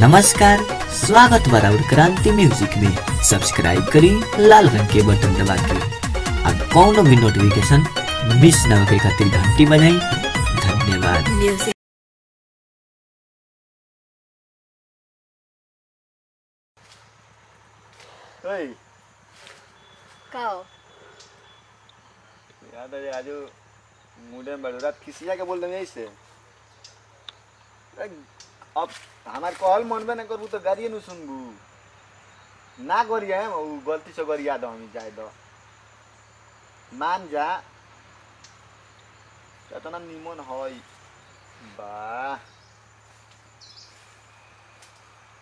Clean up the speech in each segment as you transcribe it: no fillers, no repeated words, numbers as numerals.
नमस्कार, स्वागत बा राउर क्रांति म्यूजिक में। सब्सक्राइब करी लाल रंग के बटन दबा के और कौनो भी नोटिफिकेशन मिस ना होके खातिर घंटी बजाई। धन्यवाद। याद है आज मुंडे में बड़रात किसिया के बोल देंगे ऐसे। अब हमार कहल मन में ना करबू तो गाड़िए न सुनबू ना गरिया है वो गलती से गरिया दो हम जाए दो मान जा कितना निमन है बा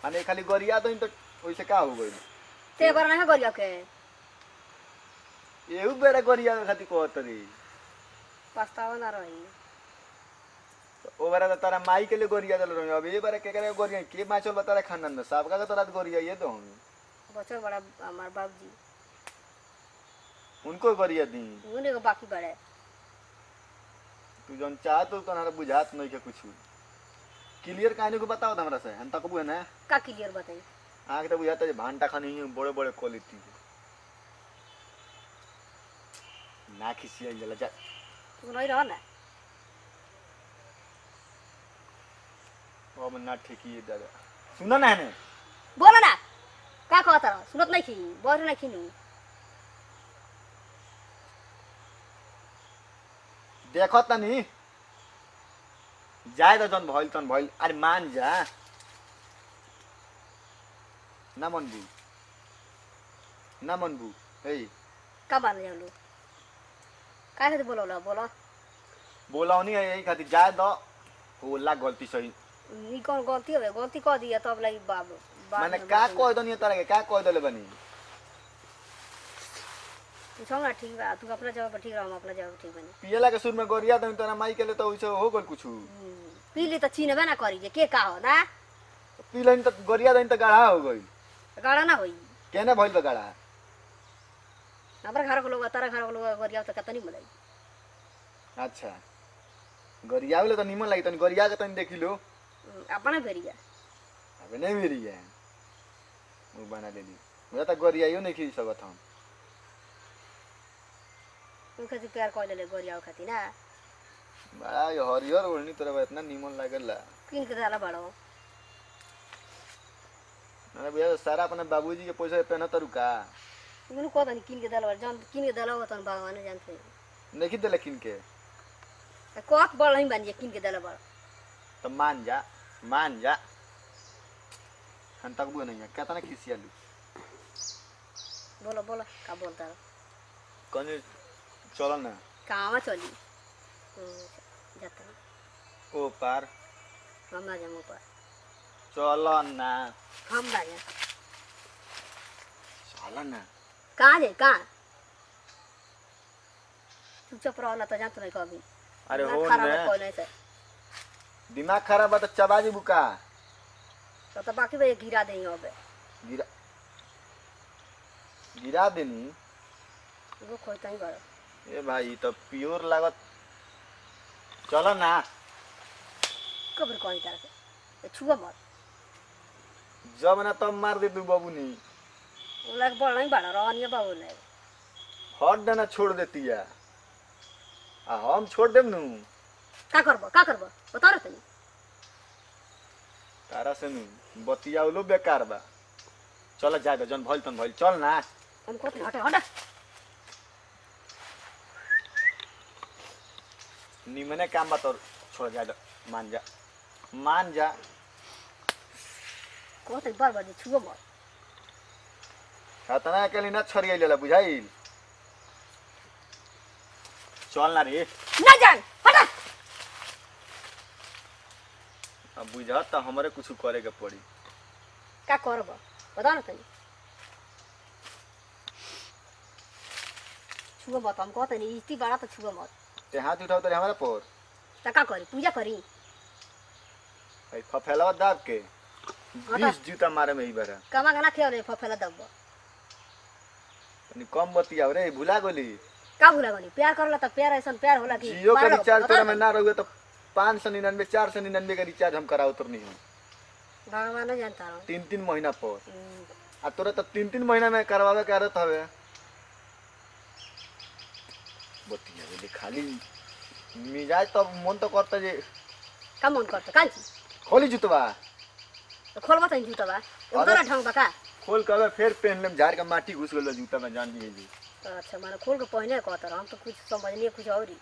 माने खाली गरिया दो तो वैसे का हो गई ते बार ना गरिया के एहू बेरा गरिया खातिर कहत रे पछतावा ना रही ओ बारा तारा माई के लिए गोरिया दल रही अब ये बारा के करे गोरिया के माचल बता खानदान में सब का तोरा गोरिया ये तो हम बच्चा बड़ा हमार बाबूजी उनको गोरिया दी उन्हें को बाकी बड़े तू जन चाह तो तोरा बुझात नहीं के कुछ क्लियर कहानी को बताओ हमरा से हम तक बुझे ना का क्लियर बताई आके तो बुझाता है भांटा खानी बड़े बड़े क्वालिटी ना खिसिया जला जा तू नहीं रह ना अब ना ठेकी दादा सुनो ना ने बोलो ना का कहता रह सुनत नहीं खी बोर नहीं खीनु देखो तनी जाए तो जन भइल तन भइल अरे मान जा ना मनबू ना मनबू ए का मान जा लो का कहते बोलो बोलाओ नहीं है यही खातिर जाए दो बोला गलती सही नी कौन गलती होवे गलती कह दिया तब लगी बाबू माने का कह दो नहीं तरह के का कह देले बनी तू सब ना ठीक बा तू अपना जवाब ठीक रह हम अपना जवाब ठीक बनी पियला के सुर में गोरिया दो तोरा माई के ले तो वैसे हो गल कुछ पीली तो चीनबे ना करी जे के का हो ना पीलन तो गोरिया दो तो गाढ़ा हो गई गाड़ा ना होई केने भइल बा गाढ़ा हमरा घर के लोग तारा घर के लोग गरिया तो कतनी मलाई अच्छा गरिया वाले तो निमन लगी तन गरिया के तन देखी लो अपना भेरिया अबे नहीं मेरी है वो बना लेली मुझे तो गरिया यो नहीं खी सकत हम तू खातिर प्यार कइले ले गरिया खातिर ना बड़ा यो हरियर ओढ़नी तोरा इतना निमन लागेला किन के दाला बड़ो अरे भैया सारा अपने बाबूजी के पैसा पहना तरू का इनु को तनी किन के दाला जान किन के दाला तन भगवान जानते नहीं दे लेकिन के कोक बड़ नहीं बनिए किन के दाला बड़ तो मान जा हम तक बुआ नहीं है कहता ना खिसिया लू बोलो का बोलता रहो कने चलो ना कहाँ चली जाता ना ओ पार हम ना जाम ऊपर चलो ना हम ना जा चलो ना कहाँ जे कहाँ चुपचाप रहो ना तो जानते नहीं कभी अरे हो ना ना दिमाग खराब है तो चबाजी बुका तो बाकी भाई गिरा देंगे अब गिरा देनी वो खोता ही बड़ो ए भाई तो प्योर लागत चलो ना कब्र कौन तरह से छुआ मत जब ना तब मार दे तू बाबू नहीं वो लग बड़ा नहीं बड़ा रोनिया बाबू ने हट देना छोड़ देती है हम छोड़ देम नू का करबो बता रहे तनी तारा से नू बतियावलो बेकार बा चल जाए दो जन भइल तन भइल चल ना हम को हटे निमने काम बा तो छोड़ जाए दो मान जा को तो बार छुआ मत हतना अकेली ना छरिया लेला बुझाइल चल ना रे ना जान हटा अब बुझा तो हमारे कुछ करे के पड़ी का करबो बता ना तनी छुआ मत हम कहते नहीं इतनी बड़ा तो छुआ मत ते हाथ उठाओ तो हमारा पर तो का करी पूजा करी भाई फफेला दाब के 20 जूता मारे में ही बरा कमा गाना खेल रे फफेला दब तनी कम बतियाओ रे भुला गोली का भुला गनी प्यार करला त प्यार ऐसा प्यार होला कि जियो का रिचार्ज तेरा में ना रहुए तो 599 499 का रिचार्ज हम कराओ तो नहीं भगवान न जानता रहो 3-3 महीना पर आ तोरा तो 3-3 महीना में करवावे के आदत हवे बतिया रे खाली मिजाज तो मन तो करता जे का मन करता काल खोली जुतवा तो खोलबा त जूतबा उधर ढंग बका खोल के फिर पहन लेम झाड़ के माटी घुस गेल जूता में जान लिए जी अच्छा माने खोल के पहने कहता रहो हम तो कुछ समझने कुछ और ही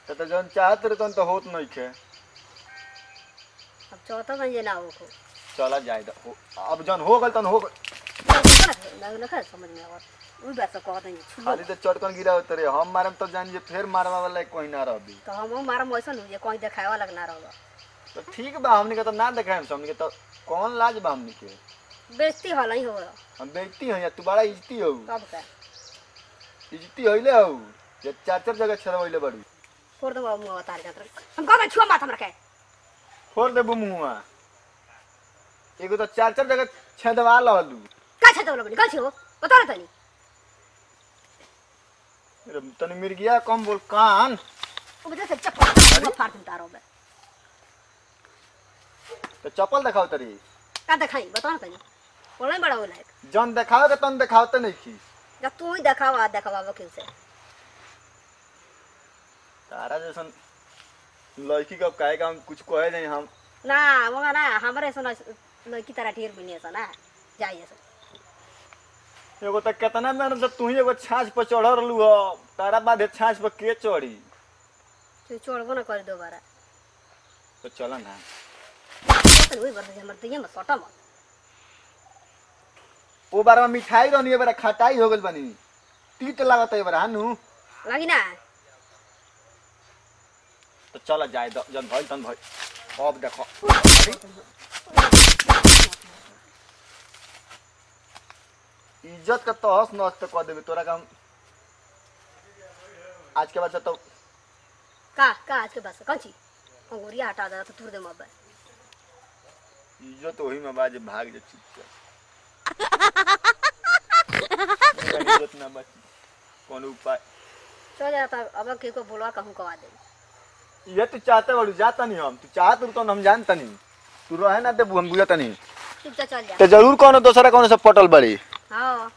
तो जन चाहत रे तन तो होत नहीं खे अब चौथा बजे ना हो चला जाए दो अब जन हो गल तन हो गल ना खा समझ में आवत ओई बात से कहत नहीं खाली तो चटकन गिरा होत रे हम मारम तो जान जे फिर मारवा वाला कोई ना रहबी तो हम मारा मौसन हो जे कोई देखावा लगना रहो तो ठीक बा हमनी के तो ना देखाएम हमनी के तो कौन लाज बा हमनी के बेइज्जती होला ही हो हम बेइज्जती हई तू बड़ा इज्जती हो कब का इज्जती होइले हो जे 4 जगह छरवइले बड़ी फोड़ दो मुंह तार के हम कहबे छुआ बात हमरा के फोड़ देबू मुंहवा एगो तो 4 जगह छेदवा लहलू का छे तो बनी का छे हो बता रे तनी तनी मिर्गिया कम बोल कान ओ बजे से चप्पल फाड़ दूं तारो में तो चप्पल दिखाओ तरी का दिखाई बता ना तनी बोले बड़ा होला जन दिखाओ के तन दिखाओ त नहीं की जब तू ही दिखावा दिखावा क्यों से तारा जैसन लड़की का काहे का हम कुछ कहे नहीं हम ना मगा ना हमरे सुना लड़की तरह ढेर बिने से ना जाइए से एगो त केतना मेहनत से तू ही एगो छाछ पर चढ़ रहलू हो तारा बाद छाछ पर के चढ़ी तू छोड़बो ना कर दोबारा तो चला ना तो वही बरसे हमर दिए में सटा मत ओ बार में मिठाई रहनी है बार खटाई हो गल बनी तीत लागत है बार हानु लगी ना तो चला जाए दो जन भइल तन भइल अब देखो इज्जत का तहस नहस तो कह देबे तोरा का हम आज के बाद से तो का आज के बस कौन ची अंगूरिया हटा दे तो तुर दे मब इज्जत वही में बाजे भाग जा चुपचाप इज्जत ना बची कौन उपाय चल जाता अब के को बोलवा कहूं कवा दे ये तू चाहते बड़ू जाता नहीं हम तू चाहत तो हम जानता नहीं तू रहे ना देबू हम बुझता नहीं चुप चल जा तो जरूर कौन दूसरा कौन से पटल बड़ी हां